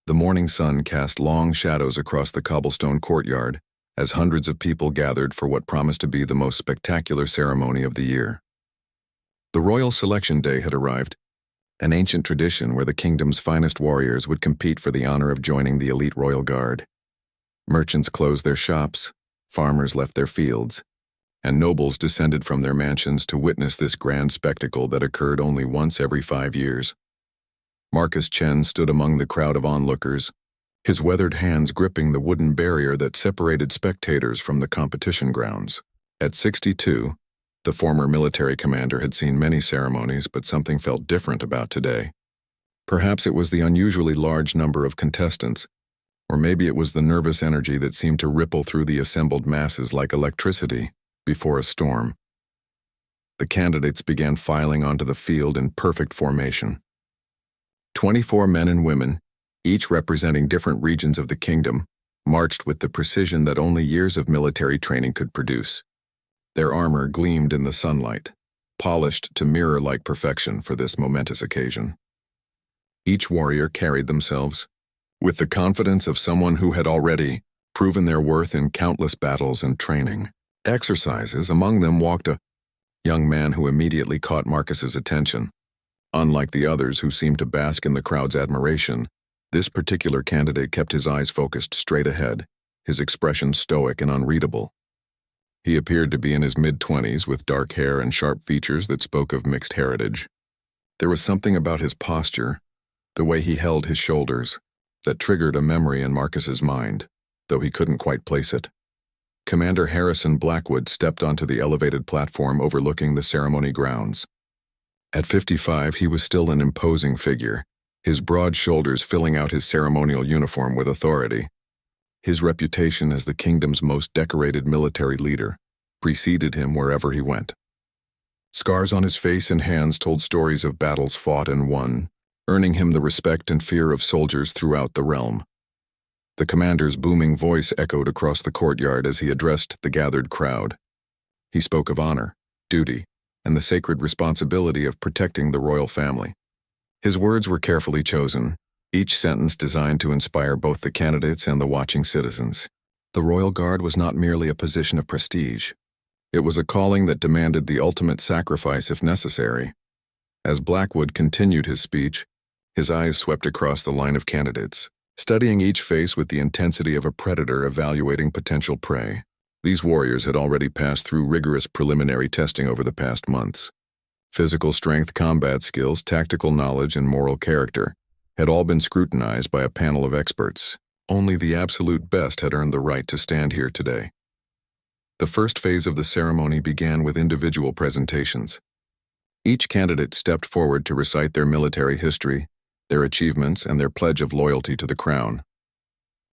The morning sun cast long shadows across the cobblestone courtyard as hundreds of people gathered for what promised to be the most spectacular ceremony of the year. The Royal Selection Day had arrived, an ancient tradition where the kingdom's finest warriors would compete for the honor of joining the elite royal guard. Merchants closed their shops, farmers left their fields, and nobles descended from their mansions to witness this grand spectacle that occurred only once every 5 years. Marcus Chen stood among the crowd of onlookers, his weathered hands gripping the wooden barrier that separated spectators from the competition grounds. At 62, the former military commander had seen many ceremonies, but something felt different about today. Perhaps it was the unusually large number of contestants, or maybe it was the nervous energy that seemed to ripple through the assembled masses like electricity before a storm. The candidates began filing onto the field in perfect formation. 24 men and women, each representing different regions of the kingdom, marched with the precision that only years of military training could produce. Their armor gleamed in the sunlight, polished to mirror-like perfection for this momentous occasion. Each warrior carried themselves with the confidence of someone who had already proven their worth in countless battles and training. Exercises. Among them walked a young man who immediately caught Marcus's attention. Unlike the others who seemed to bask in the crowd's admiration, this particular candidate kept his eyes focused straight ahead, his expression stoic and unreadable. He appeared to be in his mid-20s with dark hair and sharp features that spoke of mixed heritage. There was something about his posture, the way he held his shoulders, that triggered a memory in Marcus's mind, though he couldn't quite place it. Commander Harrison Blackwood stepped onto the elevated platform overlooking the ceremony grounds. At 55, he was still an imposing figure, his broad shoulders filling out his ceremonial uniform with authority. His reputation as the kingdom's most decorated military leader preceded him wherever he went. Scars on his face and hands told stories of battles fought and won, earning him the respect and fear of soldiers throughout the realm. The commander's booming voice echoed across the courtyard as he addressed the gathered crowd. He spoke of honor, duty, and the sacred responsibility of protecting the royal family. His words were carefully chosen, each sentence designed to inspire both the candidates and the watching citizens. The Royal Guard was not merely a position of prestige. It was a calling that demanded the ultimate sacrifice if necessary. As Blackwood continued his speech, his eyes swept across the line of candidates, studying each face with the intensity of a predator evaluating potential prey. These warriors had already passed through rigorous preliminary testing over the past months. Physical strength, combat skills, tactical knowledge, and moral character had all been scrutinized by a panel of experts. Only the absolute best had earned the right to stand here today. The first phase of the ceremony began with individual presentations. Each candidate stepped forward to recite their military history, their achievements, and their pledge of loyalty to the crown.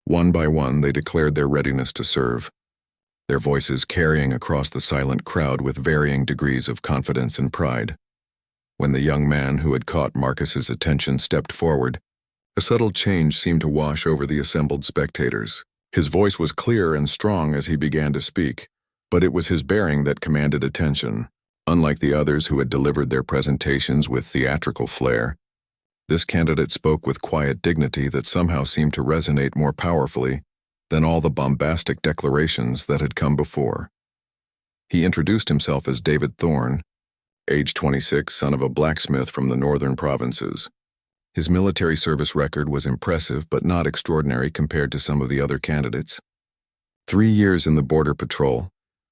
One by one, they declared their readiness to serve, their voices carrying across the silent crowd with varying degrees of confidence and pride. When the young man who had caught Marcus's attention stepped forward, a subtle change seemed to wash over the assembled spectators. His voice was clear and strong as he began to speak, but it was his bearing that commanded attention. Unlike the others who had delivered their presentations with theatrical flair, this candidate spoke with quiet dignity that somehow seemed to resonate more powerfully than all the bombastic declarations that had come before. He introduced himself as David Thorne, age 26, son of a blacksmith from the northern provinces. His military service record was impressive but not extraordinary compared to some of the other candidates. 3 years in the Border Patrol,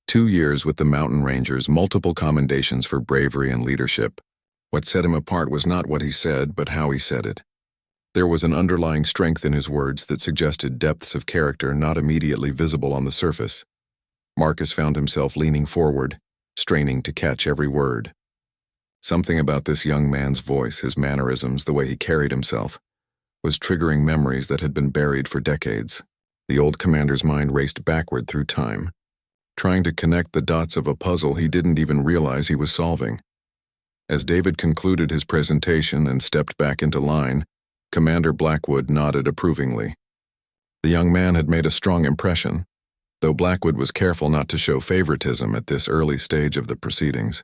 2 years with the Mountain Rangers, multiple commendations for bravery and leadership. What set him apart was not what he said, but how he said it. There was an underlying strength in his words that suggested depths of character not immediately visible on the surface. Marcus found himself leaning forward, straining to catch every word. Something about this young man's voice, his mannerisms, the way he carried himself, was triggering memories that had been buried for decades. The old commander's mind raced backward through time, trying to connect the dots of a puzzle he didn't even realize he was solving. As David concluded his presentation and stepped back into line, Commander Blackwood nodded approvingly. The young man had made a strong impression, though Blackwood was careful not to show favoritism at this early stage of the proceedings.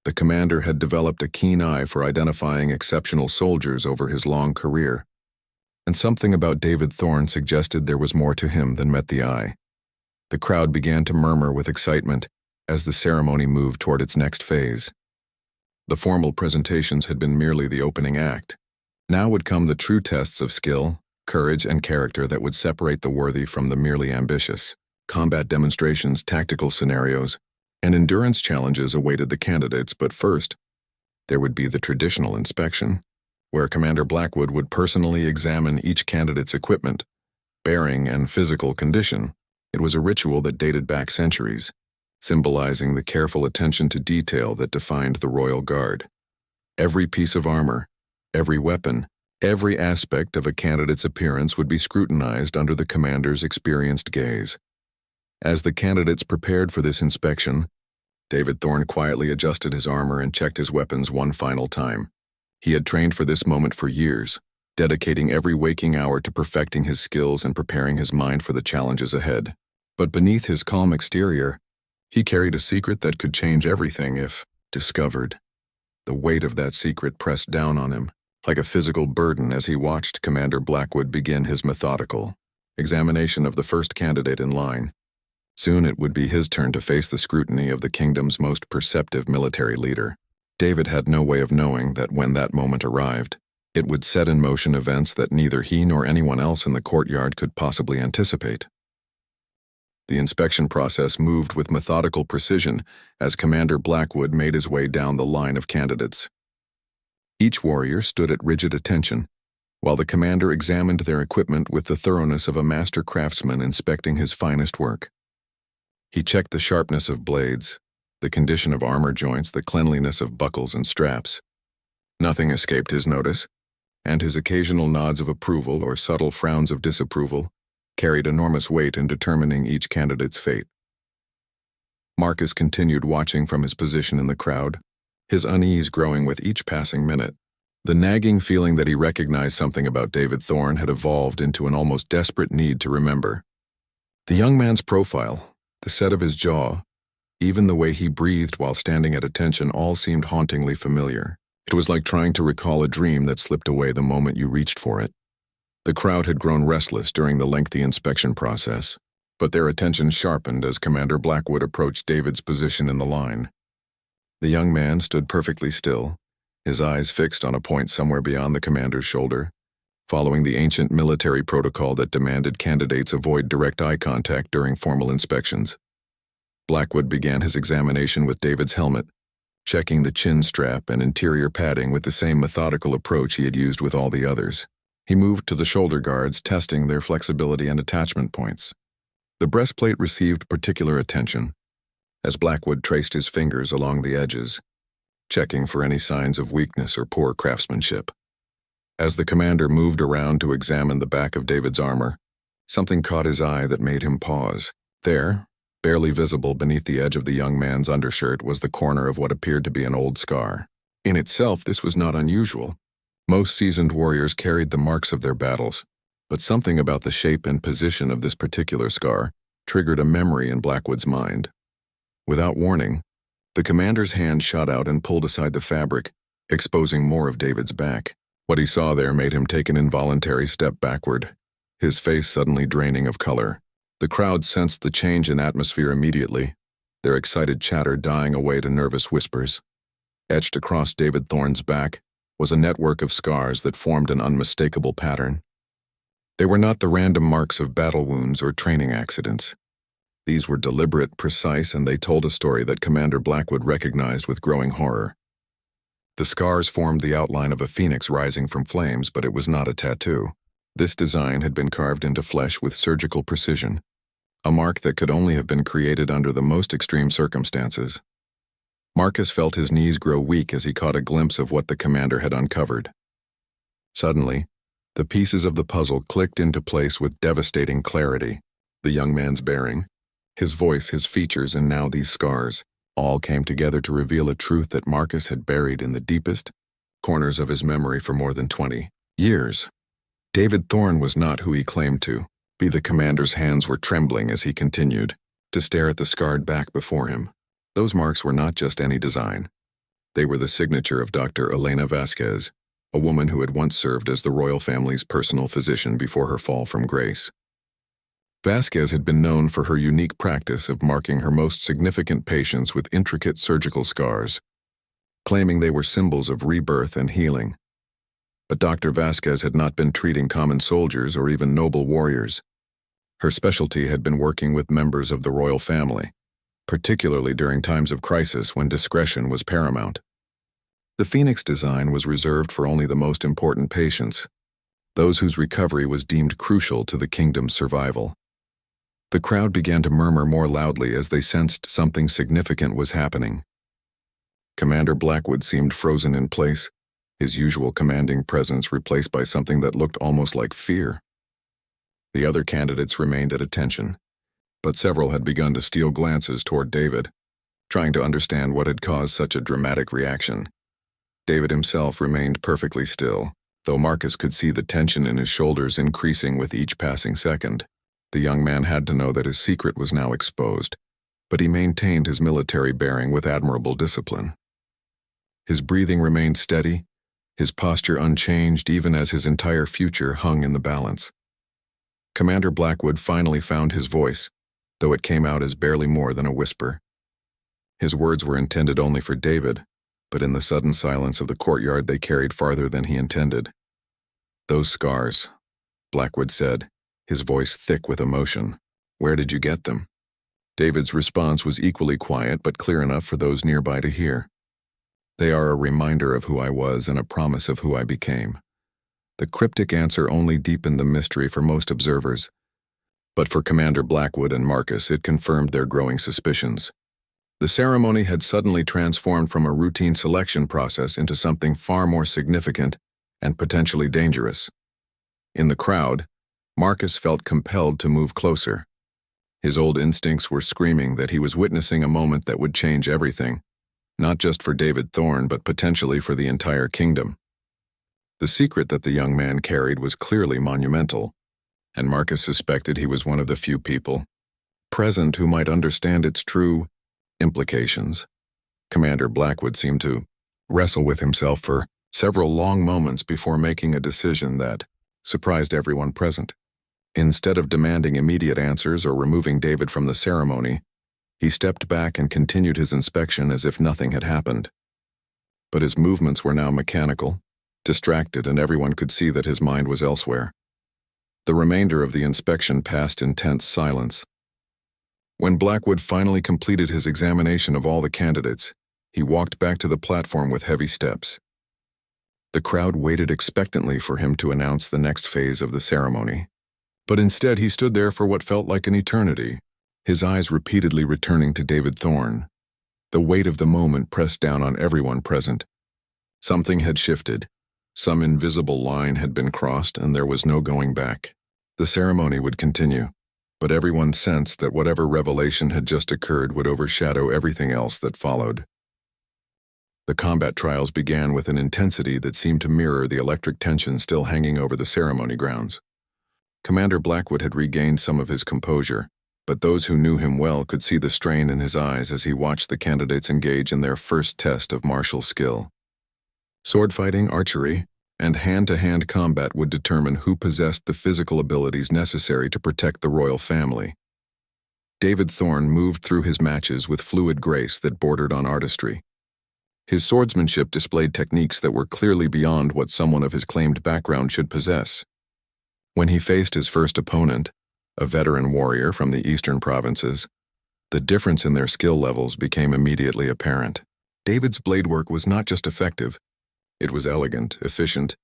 The commander had developed a keen eye for identifying exceptional soldiers over his long career. and something about David Thorne suggested there was more to him than met the eye. The crowd began to murmur with excitement as the ceremony moved toward its next phase. The formal presentations had been merely the opening act. Now would come the true tests of skill, courage, and character that would separate the worthy from the merely ambitious. Combat demonstrations, tactical scenarios, and endurance challenges awaited the candidates, but first, there would be the traditional inspection, where Commander Blackwood would personally examine each candidate's equipment, bearing, and physical condition. It was a ritual that dated back centuries, symbolizing the careful attention to detail that defined the Royal Guard. Every piece of armor, every weapon, every aspect of a candidate's appearance would be scrutinized under the commander's experienced gaze. As the candidates prepared for this inspection, David Thorne quietly adjusted his armor and checked his weapons one final time. He had trained for this moment for years, dedicating every waking hour to perfecting his skills and preparing his mind for the challenges ahead. But beneath his calm exterior, he carried a secret that could change everything if discovered. The weight of that secret pressed down on him, like a physical burden as he watched Commander Blackwood begin his methodical examination of the first candidate in line. Soon it would be his turn to face the scrutiny of the kingdom's most perceptive military leader. David had no way of knowing that when that moment arrived, it would set in motion events that neither he nor anyone else in the courtyard could possibly anticipate. The inspection process moved with methodical precision as Commander Blackwood made his way down the line of candidates. Each warrior stood at rigid attention, while the commander examined their equipment with the thoroughness of a master craftsman inspecting his finest work. He checked the sharpness of blades, the condition of armor joints, the cleanliness of buckles and straps. Nothing escaped his notice, and his occasional nods of approval or subtle frowns of disapproval carried enormous weight in determining each candidate's fate. Marcus continued watching from his position in the crowd, his unease growing with each passing minute. The nagging feeling that he recognized something about David Thorne had evolved into an almost desperate need to remember. The young man's profile, the set of his jaw, even the way he breathed while standing at attention all seemed hauntingly familiar. It was like trying to recall a dream that slipped away the moment you reached for it. The crowd had grown restless during the lengthy inspection process, but their attention sharpened as Commander Blackwood approached David's position in the line. The young man stood perfectly still, his eyes fixed on a point somewhere beyond the commander's shoulder, following the ancient military protocol that demanded candidates avoid direct eye contact during formal inspections. Blackwood began his examination with David's helmet, checking the chin strap and interior padding with the same methodical approach he had used with all the others. He moved to the shoulder guards, testing their flexibility and attachment points. The breastplate received particular attention, as Blackwood traced his fingers along the edges, checking for any signs of weakness or poor craftsmanship. As the commander moved around to examine the back of David's armor, something caught his eye that made him pause. There, barely visible beneath the edge of the young man's undershirt, was the corner of what appeared to be an old scar. In itself, this was not unusual. Most seasoned warriors carried the marks of their battles, but something about the shape and position of this particular scar triggered a memory in Blackwood's mind. Without warning, the commander's hand shot out and pulled aside the fabric, exposing more of David's back. What he saw there made him take an involuntary step backward, his face suddenly draining of color. The crowd sensed the change in atmosphere immediately, their excited chatter dying away to nervous whispers. Etched across David Thorne's back was a network of scars that formed an unmistakable pattern. They were not the random marks of battle wounds or training accidents. These were deliberate, precise, and they told a story that Commander Blackwood recognized with growing horror. The scars formed the outline of a phoenix rising from flames, but it was not a tattoo. This design had been carved into flesh with surgical precision, a mark that could only have been created under the most extreme circumstances. Marcus felt his knees grow weak as he caught a glimpse of what the commander had uncovered. Suddenly, the pieces of the puzzle clicked into place with devastating clarity. The young man's bearing, his voice, his features, and now these scars, all came together to reveal a truth that Marcus had buried in the deepest corners of his memory for more than 20 years. David Thorne was not who he claimed to be. The commander's hands were trembling as he continued to stare at the scarred back before him. Those marks were not just any design. They were the signature of Dr. Elena Vasquez, a woman who had once served as the royal family's personal physician before her fall from grace. Vasquez had been known for her unique practice of marking her most significant patients with intricate surgical scars, claiming they were symbols of rebirth and healing. But Dr. Vasquez had not been treating common soldiers or even noble warriors. Her specialty had been working with members of the royal family, particularly during times of crisis when discretion was paramount. The Phoenix design was reserved for only the most important patients, those whose recovery was deemed crucial to the kingdom's survival. The crowd began to murmur more loudly as they sensed something significant was happening. Commander Blackwood seemed frozen in place, his usual commanding presence replaced by something that looked almost like fear. The other candidates remained at attention, but several had begun to steal glances toward David, trying to understand what had caused such a dramatic reaction. David himself remained perfectly still, though Marcus could see the tension in his shoulders increasing with each passing second. The young man had to know that his secret was now exposed, but he maintained his military bearing with admirable discipline. His breathing remained steady, his posture unchanged even as his entire future hung in the balance. Commander Blackwood finally found his voice, though it came out as barely more than a whisper. His words were intended only for David, but in the sudden silence of the courtyard they carried farther than he intended. "Those scars," Blackwood said, his voice thick with emotion. "Where did you get them?" David's response was equally quiet but clear enough for those nearby to hear. "They are a reminder of who I was and a promise of who I became." The cryptic answer only deepened the mystery for most observers, but for Commander Blackwood and Marcus it confirmed their growing suspicions. The ceremony had suddenly transformed from a routine selection process into something far more significant and potentially dangerous. In the crowd, Marcus felt compelled to move closer. His old instincts were screaming that he was witnessing a moment that would change everything, not just for David Thorne but potentially for the entire kingdom. The secret that the young man carried was clearly monumental, and Marcus suspected he was one of the few people present who might understand its true implications. Commander Blackwood seemed to wrestle with himself for several long moments before making a decision that surprised everyone present. Instead of demanding immediate answers or removing David from the ceremony, he stepped back and continued his inspection as if nothing had happened. But his movements were now mechanical, distracted, and everyone could see that his mind was elsewhere. The remainder of the inspection passed in tense silence. When Blackwood finally completed his examination of all the candidates, he walked back to the platform with heavy steps. The crowd waited expectantly for him to announce the next phase of the ceremony. But instead he stood there for what felt like an eternity, his eyes repeatedly returning to David Thorne. The weight of the moment pressed down on everyone present. Something had shifted. Some invisible line had been crossed, and there was no going back. The ceremony would continue, but everyone sensed that whatever revelation had just occurred would overshadow everything else that followed. The combat trials began with an intensity that seemed to mirror the electric tension still hanging over the ceremony grounds. Commander Blackwood had regained some of his composure, but those who knew him well could see the strain in his eyes as he watched the candidates engage in their first test of martial skill. Swordfighting, archery, and hand-to-hand combat would determine who possessed the physical abilities necessary to protect the royal family. David Thorne moved through his matches with fluid grace that bordered on artistry. His swordsmanship displayed techniques that were clearly beyond what someone of his claimed background should possess. When he faced his first opponent, a veteran warrior from the eastern provinces, the difference in their skill levels became immediately apparent. David's blade work was not just effective, it was elegant, efficient,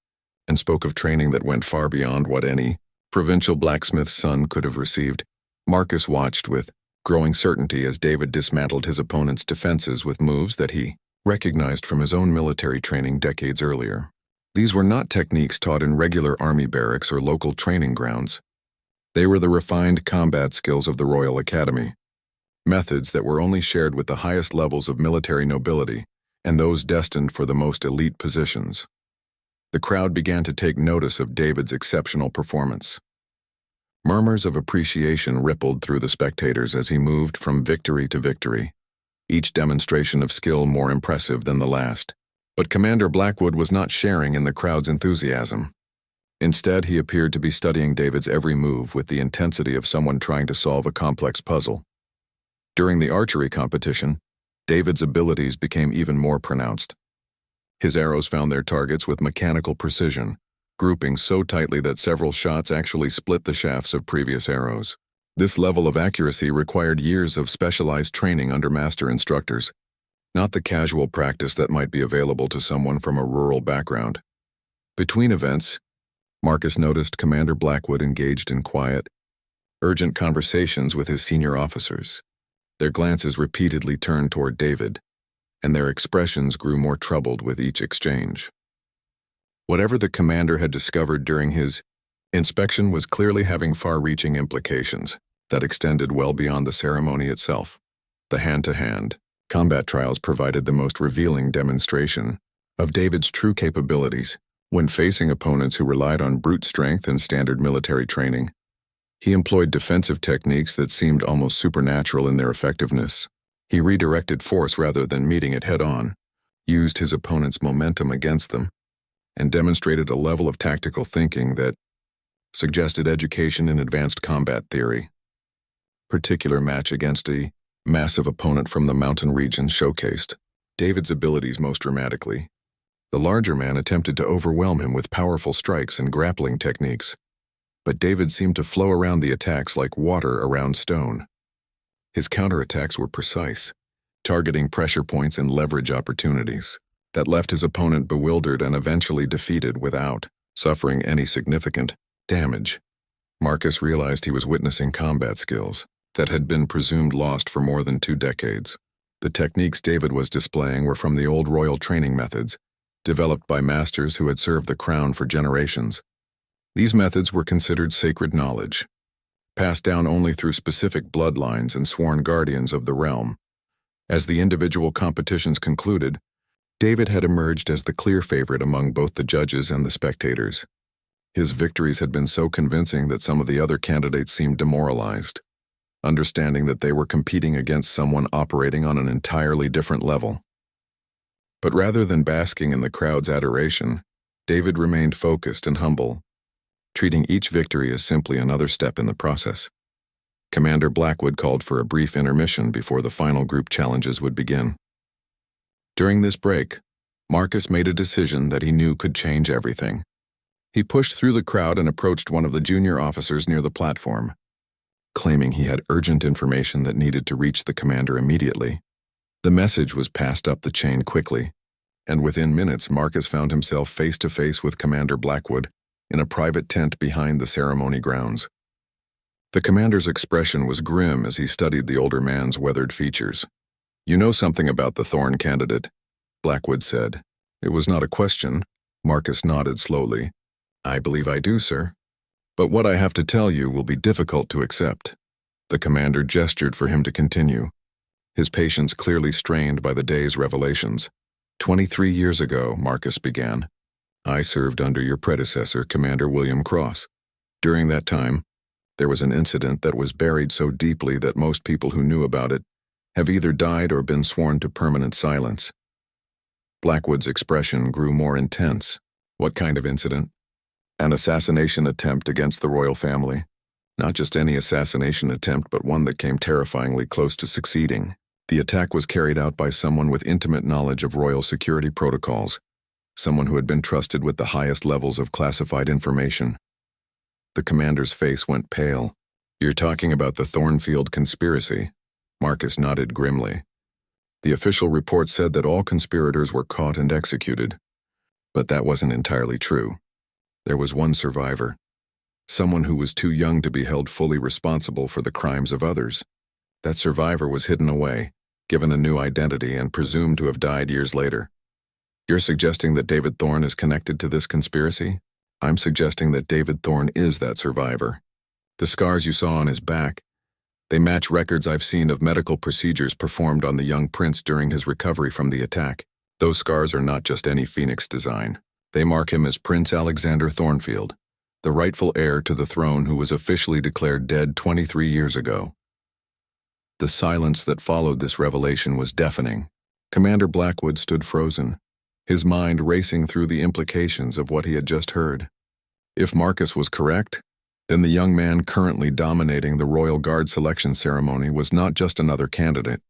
and spoke of training that went far beyond what any provincial blacksmith's son could have received. Marcus watched with growing certainty as David dismantled his opponent's defenses with moves that he recognized from his own military training decades earlier. These were not techniques taught in regular army barracks or local training grounds. They were the refined combat skills of the Royal Academy, methods that were only shared with the highest levels of military nobility and those destined for the most elite positions. The crowd began to take notice of David's exceptional performance. Murmurs of appreciation rippled through the spectators as he moved from victory to victory, each demonstration of skill more impressive than the last. But Commander Blackwood was not sharing in the crowd's enthusiasm. Instead, he appeared to be studying David's every move with the intensity of someone trying to solve a complex puzzle. During the archery competition, David's abilities became even more pronounced. His arrows found their targets with mechanical precision, grouping so tightly that several shots actually split the shafts of previous arrows. This level of accuracy required years of specialized training under master instructors, not the casual practice that might be available to someone from a rural background. Between events, Marcus noticed Commander Blackwood engaged in quiet, urgent conversations with his senior officers. Their glances repeatedly turned toward David, and their expressions grew more troubled with each exchange. Whatever the commander had discovered during his inspection was clearly having far-reaching implications that extended well beyond the ceremony itself. The hand-to-hand combat trials provided the most revealing demonstration of David's true capabilities. When facing opponents who relied on brute strength and standard military training, he employed defensive techniques that seemed almost supernatural in their effectiveness. He redirected force rather than meeting it head-on, used his opponent's momentum against them, and demonstrated a level of tactical thinking that suggested education in advanced combat theory. Particular match against a massive opponent from the mountain region showcased David's abilities most dramatically. The larger man attempted to overwhelm him with powerful strikes and grappling techniques, but David seemed to flow around the attacks like water around stone. His counterattacks were precise, targeting pressure points and leverage opportunities that left his opponent bewildered and eventually defeated without suffering any significant damage. Marcus realized he was witnessing combat skills that had been presumed lost for more than 2 decades. The techniques David was displaying were from the old royal training methods, developed by masters who had served the crown for generations. These methods were considered sacred knowledge, passed down only through specific bloodlines and sworn guardians of the realm. As the individual competitions concluded, David had emerged as the clear favorite among both the judges and the spectators. His victories had been so convincing that some of the other candidates seemed demoralized, understanding that they were competing against someone operating on an entirely different level. But rather than basking in the crowd's adoration, David remained focused and humble, treating each victory as simply another step in the process. Commander Blackwood called for a brief intermission before the final group challenges would begin. During this break, Marcus made a decision that he knew could change everything. He pushed through the crowd and approached one of the junior officers near the platform, claiming he had urgent information that needed to reach the commander immediately. The message was passed up the chain quickly, and within minutes Marcus found himself face-to-face with Commander Blackwood in a private tent behind the ceremony grounds. The commander's expression was grim as he studied the older man's weathered features. "You know something about the Thorn candidate," Blackwood said. "It was not a question." Marcus nodded slowly. "I believe I do, sir. But what I have to tell you will be difficult to accept." The commander gestured for him to continue, his patience clearly strained by the day's revelations. 23 years ago, Marcus began, I served under your predecessor, Commander William Cross. During that time, there was an incident that was buried so deeply that most people who knew about it have either died or been sworn to permanent silence. Blackwood's expression grew more intense. What kind of incident? An assassination attempt against the royal family. Not just any assassination attempt, but one that came terrifyingly close to succeeding. The attack was carried out by someone with intimate knowledge of royal security protocols, someone who had been trusted with the highest levels of classified information. The commander's face went pale. "You're talking about the Thornfield conspiracy?" Marcus nodded grimly. The official report said that all conspirators were caught and executed, but that wasn't entirely true. There was one survivor, someone who was too young to be held fully responsible for the crimes of others. That survivor was hidden away, given a new identity, and presumed to have died years later. You're suggesting that David Thorn is connected to this conspiracy? I'm suggesting that David Thorn is that survivor. The scars you saw on his back, they match records I've seen of medical procedures performed on the young prince during his recovery from the attack. Those scars are not just any phoenix design. They mark him as Prince Alexander Thornfield, the rightful heir to the throne who was officially declared dead 23 years ago. The silence that followed this revelation was deafening. Commander Blackwood stood frozen, his mind racing through the implications of what he had just heard. If Marcus was correct, then the young man currently dominating the royal guard selection ceremony was not just another candidate.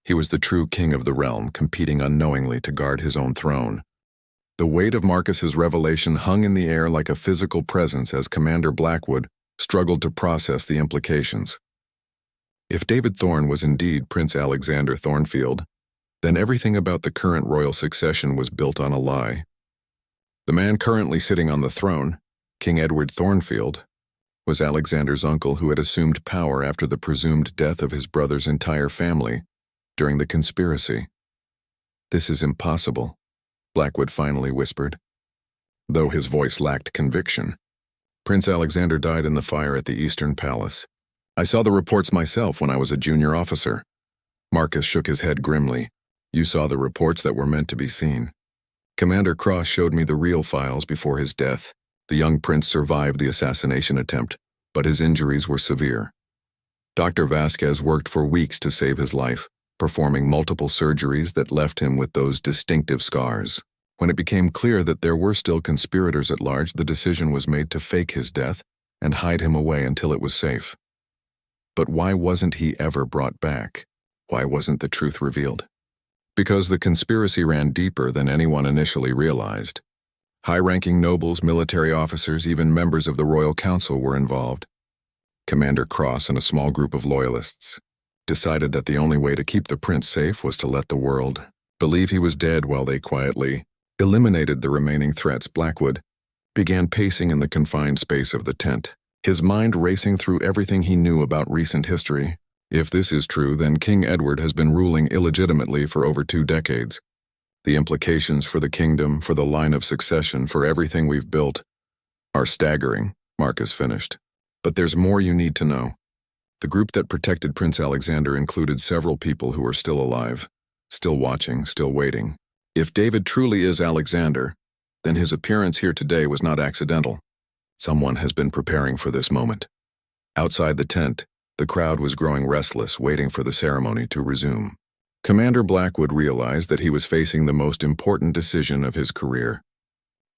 He was the true king of the realm, competing unknowingly to guard his own throne. The weight of Marcus's revelation hung in the air like a physical presence as Commander Blackwood struggled to process the implications. If David Thorne was indeed Prince Alexander Thornfield, then everything about the current royal succession was built on a lie. The man currently sitting on the throne, King Edward Thornfield, was Alexander's uncle who had assumed power after the presumed death of his brother's entire family during the conspiracy. "This is impossible," Blackwood finally whispered, though his voice lacked conviction. "Prince Alexander died in the fire at the Eastern Palace. I saw the reports myself when I was a junior officer." Marcus shook his head grimly. "You saw the reports that were meant to be seen. Commander Cross showed me the real files before his death. The young prince survived the assassination attempt, but his injuries were severe. Dr. Vasquez worked for weeks to save his life, performing multiple surgeries that left him with those distinctive scars. When it became clear that there were still conspirators at large, the decision was made to fake his death and hide him away until it was safe. But why wasn't he ever brought back? Why wasn't the truth revealed? Because the conspiracy ran deeper than anyone initially realized. High-ranking nobles, military officers, even members of the Royal Council were involved. Commander Cross and a small group of loyalists decided that the only way to keep the prince safe was to let the world believe he was dead while they quietly eliminated the remaining threats. Blackwood began pacing in the confined space of the tent, his mind racing through everything he knew about recent history. If this is true, then King Edward has been ruling illegitimately for over 2 decades. The implications for the kingdom, for the line of succession, for everything we've built are staggering, Marcus finished. But there's more you need to know. The group that protected Prince Alexander included several people who are still alive, still watching, still waiting. If David truly is Alexander, then his appearance here today was not accidental. Someone has been preparing for this moment. Outside the tent, the crowd was growing restless, waiting for the ceremony to resume. Commander Blackwood realized that he was facing the most important decision of his career.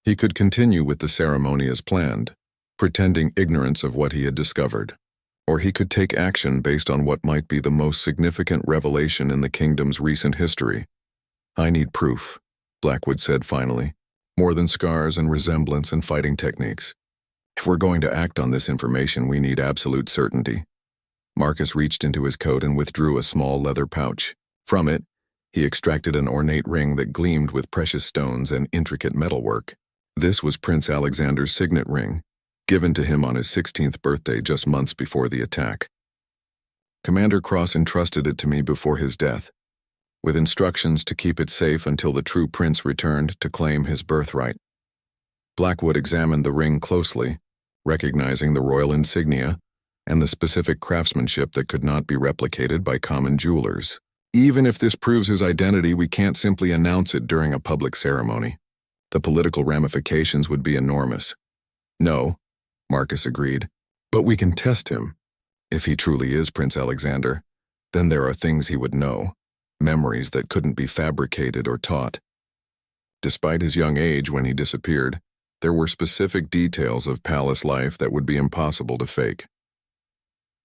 He could continue with the ceremony as planned, pretending ignorance of what he had discovered, or he could take action based on what might be the most significant revelation in the kingdom's recent history. "I need proof," Blackwood said finally, "more than scars and resemblance and fighting techniques. If we're going to act on this information, we need absolute certainty." Marcus reached into his coat and withdrew a small leather pouch. From it, he extracted an ornate ring that gleamed with precious stones and intricate metalwork. This was Prince Alexander's signet ring, given to him on his 16th birthday just months before the attack. Commander Cross entrusted it to me before his death, with instructions to keep it safe until the true prince returned to claim his birthright. Blackwood examined the ring closely, recognizing the royal insignia and the specific craftsmanship that could not be replicated by common jewelers. "Even if this proves his identity, we can't simply announce it during a public ceremony. The political ramifications would be enormous." "No," Marcus agreed, "but we can test him. If he truly is Prince Alexander, then there are things he would know, memories that couldn't be fabricated or taught." Despite his young age when he disappeared, there were specific details of palace life that would be impossible to fake.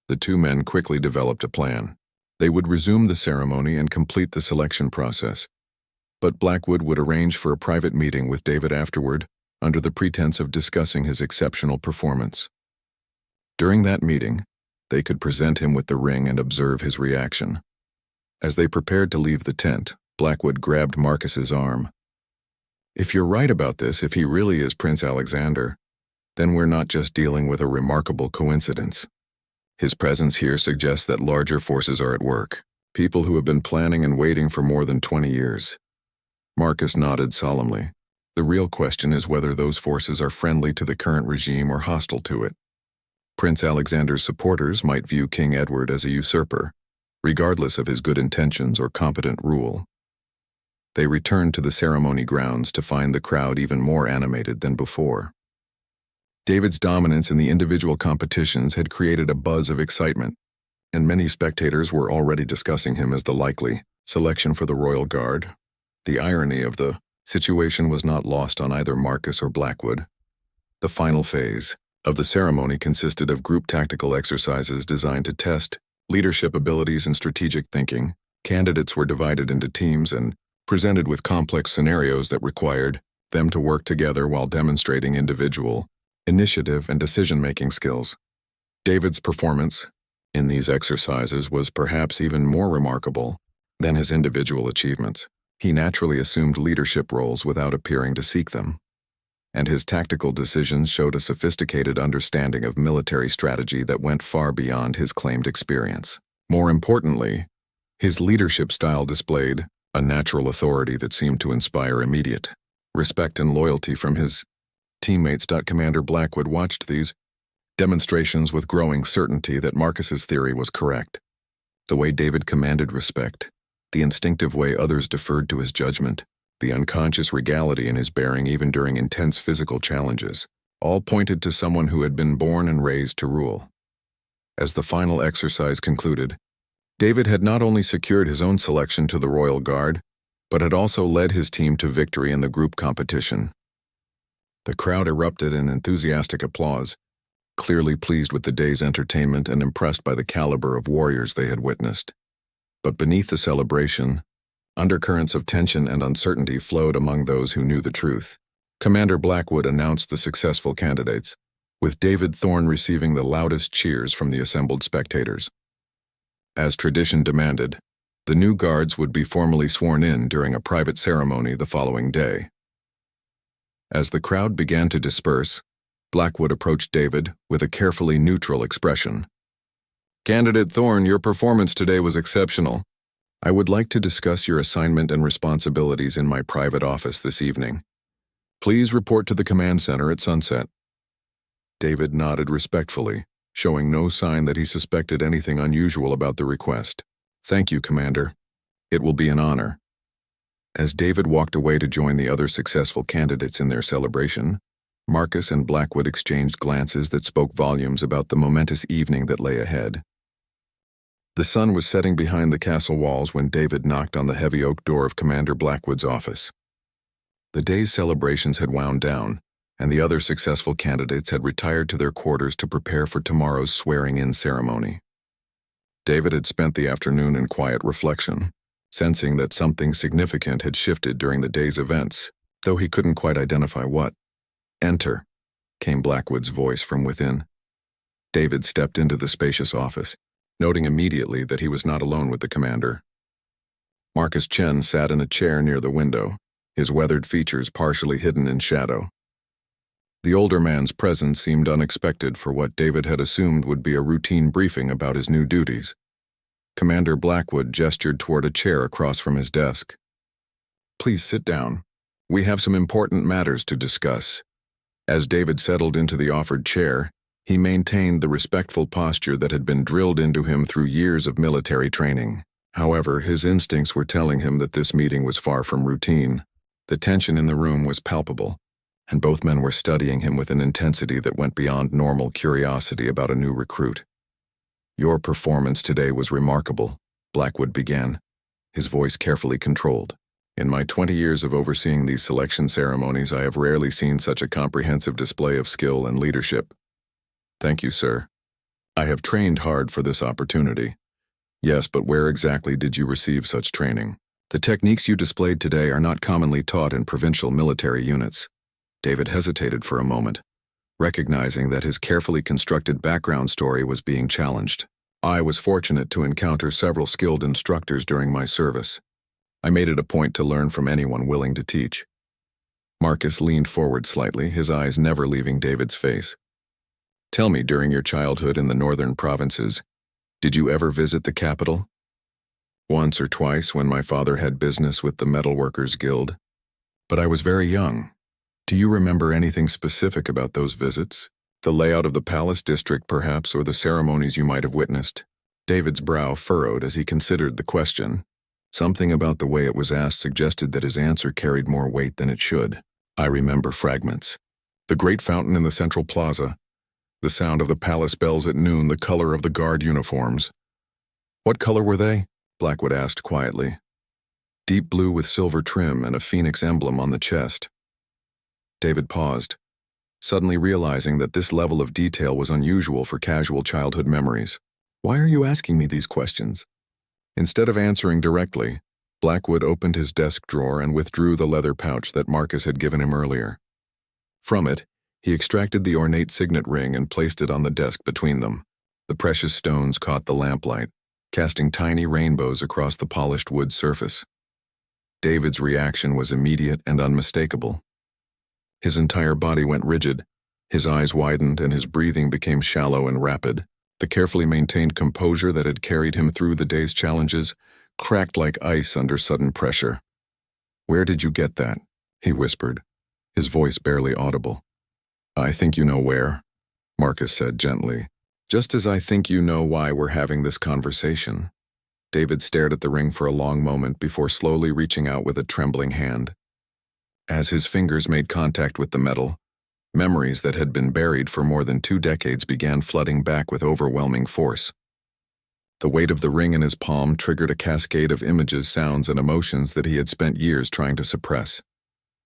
The two men quickly developed a plan. They would resume the ceremony and complete the selection process, but Blackwood would arrange for a private meeting with David afterward, under the pretense of discussing his exceptional performance. During that meeting, they could present him with the ring and observe his reaction. As they prepared to leave the tent, Blackwood grabbed Marcus's arm. "If you're right about this, if he really is Prince Alexander, then we're not just dealing with a remarkable coincidence. His presence here suggests that larger forces are at work, people who have been planning and waiting for more than 20 years. Marcus nodded solemnly. "The real question is whether those forces are friendly to the current regime or hostile to it. Prince Alexander's supporters might view King Edward as a usurper, regardless of his good intentions or competent rule." They returned to the ceremony grounds to find the crowd even more animated than before. David's dominance in the individual competitions had created a buzz of excitement, and many spectators were already discussing him as the likely selection for the royal guard. The irony of the situation was not lost on either Marcus or Blackwood. The final phase of the ceremony consisted of group tactical exercises designed to test leadership abilities and strategic thinking. Candidates were divided into teams and presented with complex scenarios that required them to work together while demonstrating individual initiative and decision-making skills. David's performance in these exercises was perhaps even more remarkable than his individual achievements. He naturally assumed leadership roles without appearing to seek them, and his tactical decisions showed a sophisticated understanding of military strategy that went far beyond his claimed experience. More importantly, his leadership style displayed a natural authority that seemed to inspire immediate respect and loyalty from his teammates. Commander Blackwood watched these demonstrations with growing certainty that Marcus's theory was correct. The way David commanded respect, the instinctive way others deferred to his judgment, the unconscious regality in his bearing even during intense physical challenges, all pointed to someone who had been born and raised to rule. As the final exercise concluded, David had not only secured his own selection to the Royal Guard, but had also led his team to victory in the group competition. The crowd erupted in enthusiastic applause, clearly pleased with the day's entertainment and impressed by the caliber of warriors they had witnessed. But beneath the celebration, undercurrents of tension and uncertainty flowed among those who knew the truth. Commander Blackwood announced the successful candidates, with David Thorne receiving the loudest cheers from the assembled spectators. As tradition demanded, the new guards would be formally sworn in during a private ceremony the following day. As the crowd began to disperse, Blackwood approached David with a carefully neutral expression. "Candidate Thorne, your performance today was exceptional. I would like to discuss your assignment and responsibilities in my private office this evening. Please report to the command center at sunset." David nodded respectfully, showing no sign that he suspected anything unusual about the request. "Thank you, Commander. It will be an honor." As David walked away to join the other successful candidates in their celebration, Marcus and Blackwood exchanged glances that spoke volumes about the momentous evening that lay ahead. The sun was setting behind the castle walls when David knocked on the heavy oak door of Commander Blackwood's office. The day's celebrations had wound down, and the other successful candidates had retired to their quarters to prepare for tomorrow's swearing-in ceremony. David had spent the afternoon in quiet reflection, sensing that something significant had shifted during the day's events, though he couldn't quite identify what. "Enter," came Blackwood's voice from within. David stepped into the spacious office, noting immediately that he was not alone with the commander. Marcus Chen sat in a chair near the window, his weathered features partially hidden in shadow. The older man's presence seemed unexpected for what David had assumed would be a routine briefing about his new duties. Commander Blackwood gestured toward a chair across from his desk. "Please sit down. We have some important matters to discuss." As David settled into the offered chair, he maintained the respectful posture that had been drilled into him through years of military training. However, his instincts were telling him that this meeting was far from routine. The tension in the room was palpable, and both men were studying him with an intensity that went beyond normal curiosity about a new recruit. "Your performance today was remarkable," Blackwood began, his voice carefully controlled. "In my 20 years of overseeing these selection ceremonies, I have rarely seen such a comprehensive display of skill and leadership." "Thank you, sir. I have trained hard for this opportunity." "Yes, but where exactly did you receive such training?" "The techniques you displayed today are not commonly taught in provincial military units." David hesitated for a moment, recognizing that his carefully constructed background story was being challenged. "I was fortunate to encounter several skilled instructors during my service. I made it a point to learn from anyone willing to teach." Marcus leaned forward slightly, his eyes never leaving David's face. "Tell me, during your childhood in the northern provinces, did you ever visit the capital?" "Once or twice when my father had business with the Metalworkers Guild. But I was very young. Do you remember anything specific about those visits? The layout of the palace district, perhaps, or the ceremonies you might have witnessed?" David's brow furrowed as he considered the question. Something about the way it was asked suggested that his answer carried more weight than it should. "I remember fragments. The great fountain in the central plaza, the sound of the palace bells at noon, the color of the guard uniforms." "What color were they?" Blackwood asked quietly. deep blue with silver trim and a phoenix emblem on the chest. David paused, suddenly realizing that this level of detail was unusual for casual childhood memories. "Why are you asking me these questions?" Instead of answering directly, Blackwood opened his desk drawer and withdrew the leather pouch that Marcus had given him earlier. From it, he extracted the ornate signet ring and placed it on the desk between them. The precious stones caught the lamplight, casting tiny rainbows across the polished wood surface. David's reaction was immediate and unmistakable. His entire body went rigid, his eyes widened, and his breathing became shallow and rapid. The carefully maintained composure that had carried him through the day's challenges cracked like ice under sudden pressure. "Where did you get that?" he whispered, his voice barely audible. "I think you know where," Marcus said gently. "Just as I think you know why we're having this conversation." David stared at the ring for a long moment before slowly reaching out with a trembling hand. As his fingers made contact with the metal, memories that had been buried for more than 2 decades began flooding back with overwhelming force. The weight of the ring in his palm triggered a cascade of images, sounds, and emotions that he had spent years trying to suppress.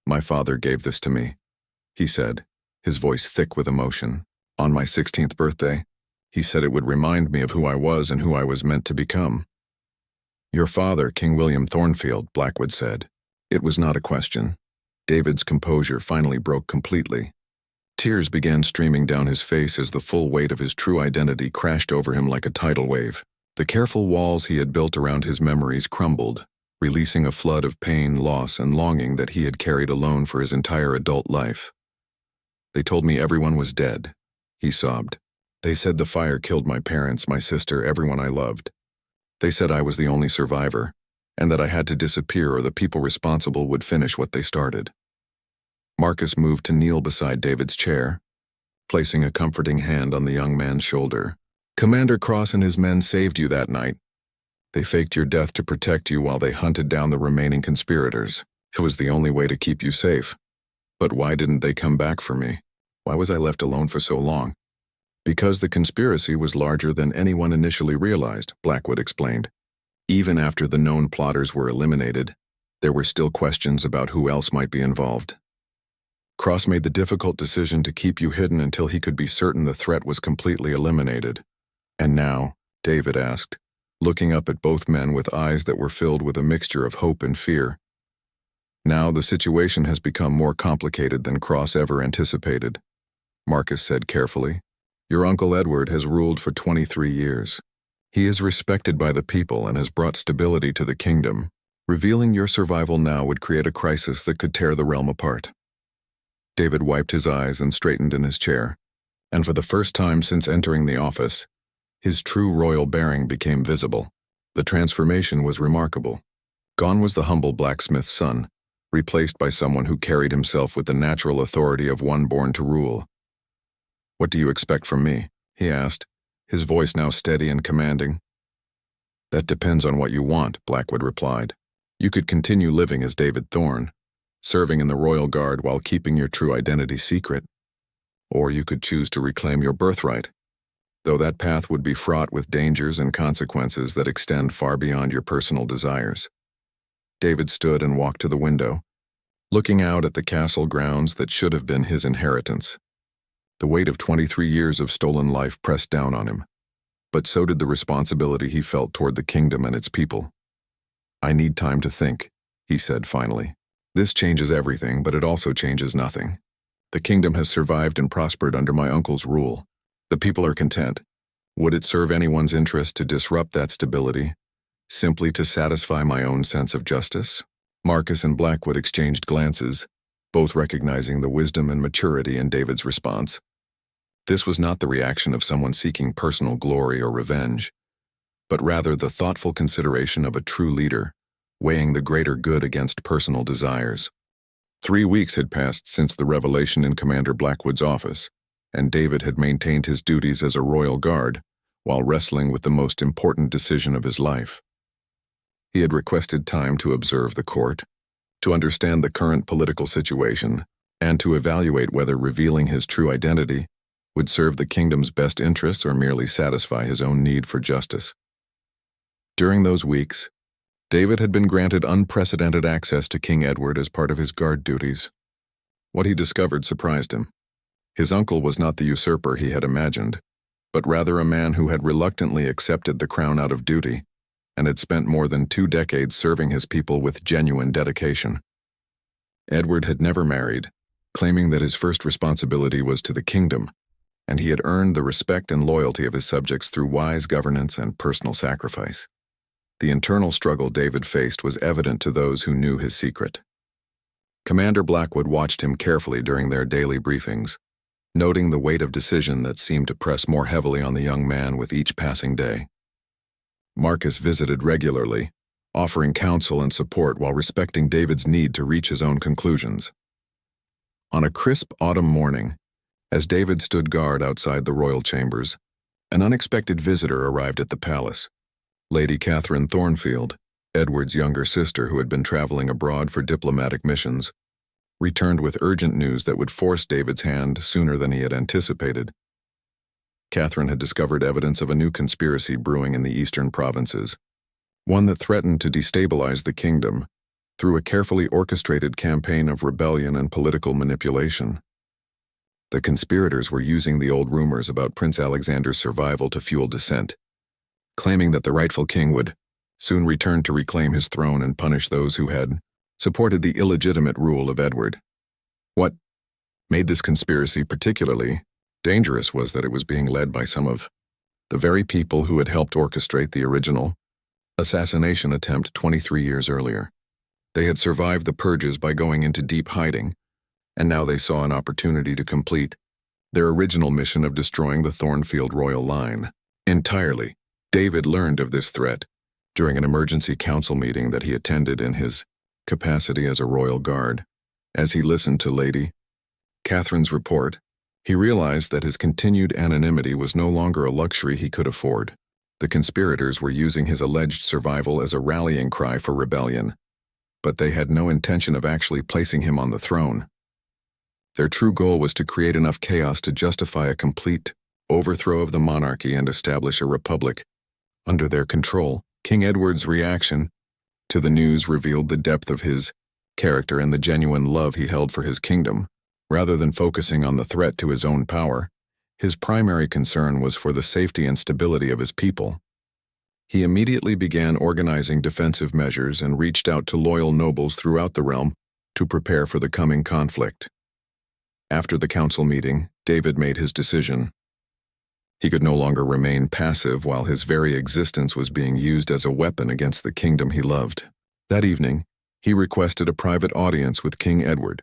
"My father gave this to me," he said, his voice thick with emotion. "On my 16th birthday, he said it would remind me of who I was and who I was meant to become." "Your father, King William Thornfield," Blackwood said. It was not a question. David's composure finally broke completely. Tears began streaming down his face as the full weight of his true identity crashed over him like a tidal wave. The careful walls he had built around his memories crumbled, releasing a flood of pain, loss, and longing that he had carried alone for his entire adult life. "They told me everyone was dead," he sobbed. "They said the fire killed my parents, my sister, everyone I loved. They said I was the only survivor, and that I had to disappear or the people responsible would finish what they started." Marcus moved to kneel beside David's chair, placing a comforting hand on the young man's shoulder. "Commander Cross and his men saved you that night. They faked your death to protect you while they hunted down the remaining conspirators. It was the only way to keep you safe. But why didn't they come back for me? Why was I left alone for so long?" "Because the conspiracy was larger than anyone initially realized," Blackwood explained. "Even after the known plotters were eliminated, there were still questions about who else might be involved. Cross made the difficult decision to keep you hidden until he could be certain the threat was completely eliminated." "And now?" David asked, looking up at both men with eyes that were filled with a mixture of hope and fear. "Now the situation has become more complicated than Cross ever anticipated," Marcus said carefully. "Your Uncle Edward has ruled for 23 years. He is respected by the people and has brought stability to the kingdom. Revealing your survival now would create a crisis that could tear the realm apart." David wiped his eyes and straightened in his chair, and for the first time since entering the office, his true royal bearing became visible. The transformation was remarkable. Gone was the humble blacksmith's son, replaced by someone who carried himself with the natural authority of one born to rule. "What do you expect from me?" he asked, his voice now steady and commanding. "That depends on what you want," Blackwood replied. "You could continue living as David Thorne, serving in the Royal Guard while keeping your true identity secret. Or you could choose to reclaim your birthright, though that path would be fraught with dangers and consequences that extend far beyond your personal desires." David stood and walked to the window, looking out at the castle grounds that should have been his inheritance. The weight of 23 years of stolen life pressed down on him, but so did the responsibility he felt toward the kingdom and its people. "I need time to think," he said finally. "This changes everything, but it also changes nothing. The kingdom has survived and prospered under my uncle's rule. The people are content. Would it serve anyone's interest to disrupt that stability, simply to satisfy my own sense of justice?" Marcus and Blackwood exchanged glances, both recognizing the wisdom and maturity in David's response. This was not the reaction of someone seeking personal glory or revenge, but rather the thoughtful consideration of a true leader, weighing the greater good against personal desires. 3 weeks had passed since the revelation in Commander Blackwood's office, and David had maintained his duties as a royal guard while wrestling with the most important decision of his life. He had requested time to observe the court, to understand the current political situation, and to evaluate whether revealing his true identity would serve the kingdom's best interests or merely satisfy his own need for justice. During those weeks, David had been granted unprecedented access to King Edward as part of his guard duties. What he discovered surprised him. His uncle was not the usurper he had imagined, but rather a man who had reluctantly accepted the crown out of duty and had spent more than 2 decades serving his people with genuine dedication. Edward had never married, claiming that his first responsibility was to the kingdom, and he had earned the respect and loyalty of his subjects through wise governance and personal sacrifice. The internal struggle David faced was evident to those who knew his secret. Commander Blackwood watched him carefully during their daily briefings, noting the weight of decision that seemed to press more heavily on the young man with each passing day. Marcus visited regularly, offering counsel and support while respecting David's need to reach his own conclusions. On a crisp autumn morning, as David stood guard outside the royal chambers, an unexpected visitor arrived at the palace. Lady Catherine Thornfield, Edward's younger sister who had been traveling abroad for diplomatic missions, returned with urgent news that would force David's hand sooner than he had anticipated. Catherine had discovered evidence of a new conspiracy brewing in the eastern provinces, one that threatened to destabilize the kingdom through a carefully orchestrated campaign of rebellion and political manipulation. The conspirators were using the old rumors about Prince Alexander's survival to fuel dissent, claiming that the rightful king would soon return to reclaim his throne and punish those who had supported the illegitimate rule of Edward. What made this conspiracy particularly dangerous was that it was being led by some of the very people who had helped orchestrate the original assassination attempt 23 years earlier. They had survived the purges by going into deep hiding, and now they saw an opportunity to complete their original mission of destroying the Thornfield royal line entirely. David learned of this threat during an emergency council meeting that he attended in his capacity as a royal guard. As he listened to Lady Catherine's report, he realized that his continued anonymity was no longer a luxury he could afford. The conspirators were using his alleged survival as a rallying cry for rebellion, but they had no intention of actually placing him on the throne. Their true goal was to create enough chaos to justify a complete overthrow of the monarchy and establish a republic under their control. King Edward's reaction to the news revealed the depth of his character and the genuine love he held for his kingdom. Rather than focusing on the threat to his own power, his primary concern was for the safety and stability of his people. He immediately began organizing defensive measures and reached out to loyal nobles throughout the realm to prepare for the coming conflict. After the council meeting, David made his decision. He could no longer remain passive while his very existence was being used as a weapon against the kingdom he loved. That evening, he requested a private audience with King Edward,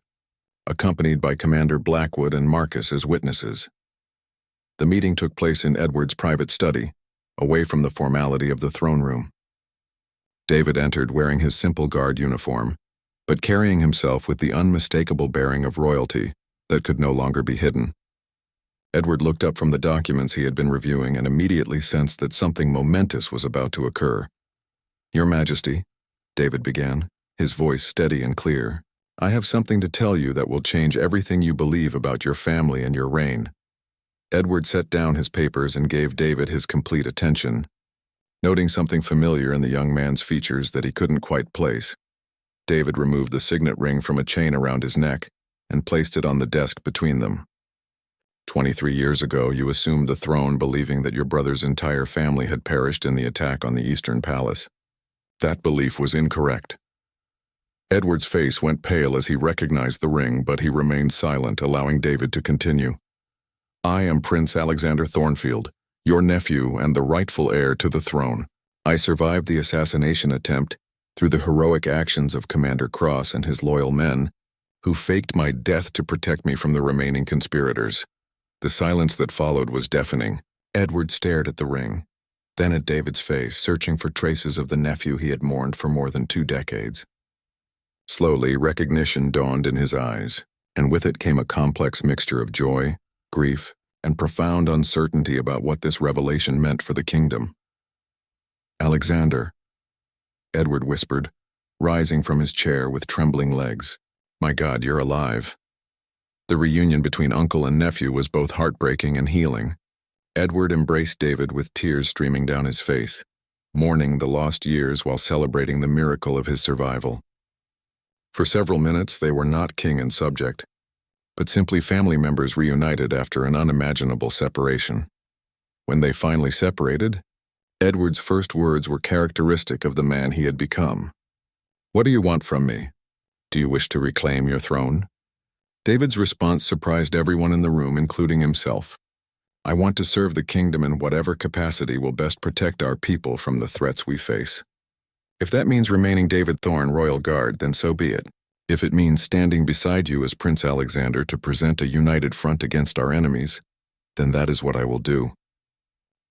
accompanied by Commander Blackwood and Marcus as witnesses. The meeting took place in Edward's private study, away from the formality of the throne room. David entered wearing his simple guard uniform, but carrying himself with the unmistakable bearing of royalty that could no longer be hidden. Edward looked up from the documents he had been reviewing and immediately sensed that something momentous was about to occur. "Your Majesty," David began, his voice steady and clear, "I have something to tell you that will change everything you believe about your family and your reign." Edward set down his papers and gave David his complete attention. Noting something familiar in the young man's features that he couldn't quite place, David removed the signet ring from a chain around his neck and placed it on the desk between them. 23 years ago, you assumed the throne believing that your brother's entire family had perished in the attack on the Eastern Palace. That belief was incorrect. Edward's face went pale as he recognized the ring, but he remained silent, allowing David to continue. "I am Prince Alexander Thornfield, your nephew and the rightful heir to the throne. I survived the assassination attempt through the heroic actions of Commander Cross and his loyal men, who faked my death to protect me from the remaining conspirators." The silence that followed was deafening. Edward stared at the ring, then at David's face, searching for traces of the nephew he had mourned for more than 2 decades. Slowly, recognition dawned in his eyes, and with it came a complex mixture of joy, grief, and profound uncertainty about what this revelation meant for the kingdom. "Alexander," Edward whispered, rising from his chair with trembling legs. "My God, you're alive." The reunion between uncle and nephew was both heartbreaking and healing. Edward embraced David with tears streaming down his face, mourning the lost years while celebrating the miracle of his survival. For several minutes, they were not king and subject, but simply family members reunited after an unimaginable separation. When they finally separated, Edward's first words were characteristic of the man he had become. "What do you want from me? Do you wish to reclaim your throne?" David's response surprised everyone in the room, including himself. "I want to serve the kingdom in whatever capacity will best protect our people from the threats we face. If that means remaining David Thorne, Royal Guard, then so be it. If it means standing beside you as Prince Alexander to present a united front against our enemies, then that is what I will do.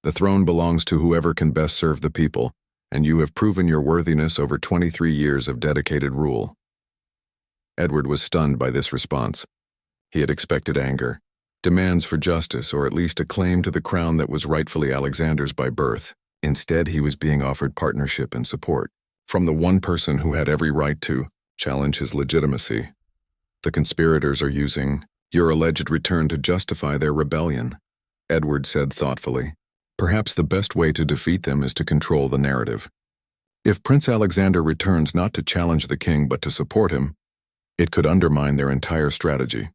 The throne belongs to whoever can best serve the people, and you have proven your worthiness over 23 years of dedicated rule." Edward was stunned by this response. He had expected anger, demands for justice, or at least a claim to the crown that was rightfully Alexander's by birth. Instead, he was being offered partnership and support from the one person who had every right to challenge his legitimacy. "The conspirators are using your alleged return to justify their rebellion," Edward said thoughtfully. "Perhaps the best way to defeat them is to control the narrative. If Prince Alexander returns not to challenge the king but to support him, it could undermine their entire strategy."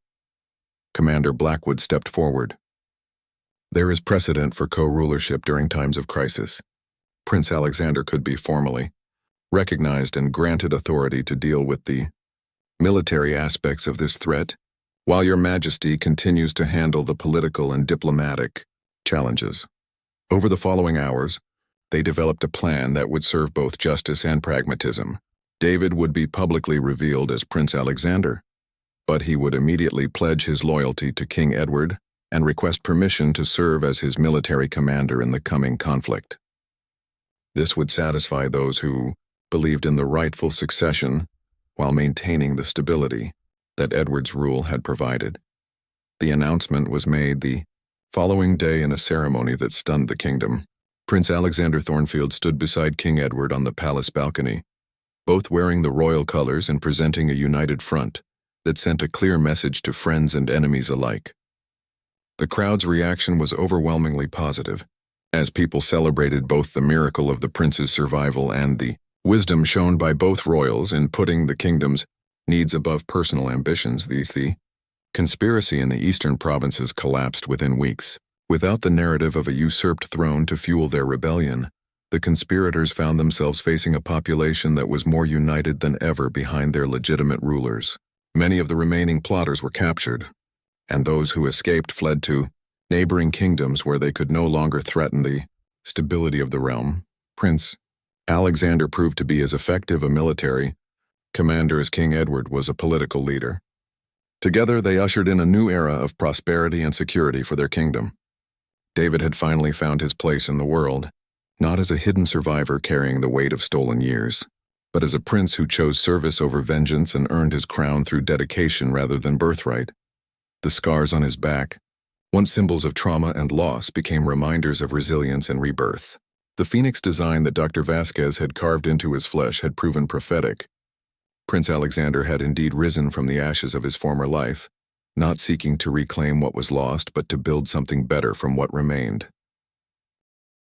Commander Blackwood stepped forward. "There is precedent for co-rulership during times of crisis. Prince Alexander could be formally recognized and granted authority to deal with the military aspects of this threat, while your majesty continues to handle the political and diplomatic challenges." Over the following hours, they developed a plan that would serve both justice and pragmatism. David would be publicly revealed as Prince Alexander, but he would immediately pledge his loyalty to King Edward and request permission to serve as his military commander in the coming conflict. This would satisfy those who believed in the rightful succession while maintaining the stability that Edward's rule had provided. The announcement was made the following day in a ceremony that stunned the kingdom. Prince Alexander Thornfield stood beside King Edward on the palace balcony, both wearing the royal colors and presenting a united front that sent a clear message to friends and enemies alike. The crowd's reaction was overwhelmingly positive, as people celebrated both the miracle of the prince's survival and the wisdom shown by both royals in putting the kingdom's needs above personal ambitions. The conspiracy in the eastern provinces collapsed within weeks. Without the narrative of a usurped throne to fuel their rebellion, the conspirators found themselves facing a population that was more united than ever behind their legitimate rulers. Many of the remaining plotters were captured, and those who escaped fled to neighboring kingdoms where they could no longer threaten the stability of the realm. Prince Alexander proved to be as effective a military commander as King Edward was a political leader. Together, they ushered in a new era of prosperity and security for their kingdom. David had finally found his place in the world, not as a hidden survivor carrying the weight of stolen years, but as a prince who chose service over vengeance and earned his crown through dedication rather than birthright. The scars on his back, once symbols of trauma and loss, became reminders of resilience and rebirth. The phoenix design that Dr. Vasquez had carved into his flesh had proven prophetic. Prince Alexander had indeed risen from the ashes of his former life, not seeking to reclaim what was lost but to build something better from what remained.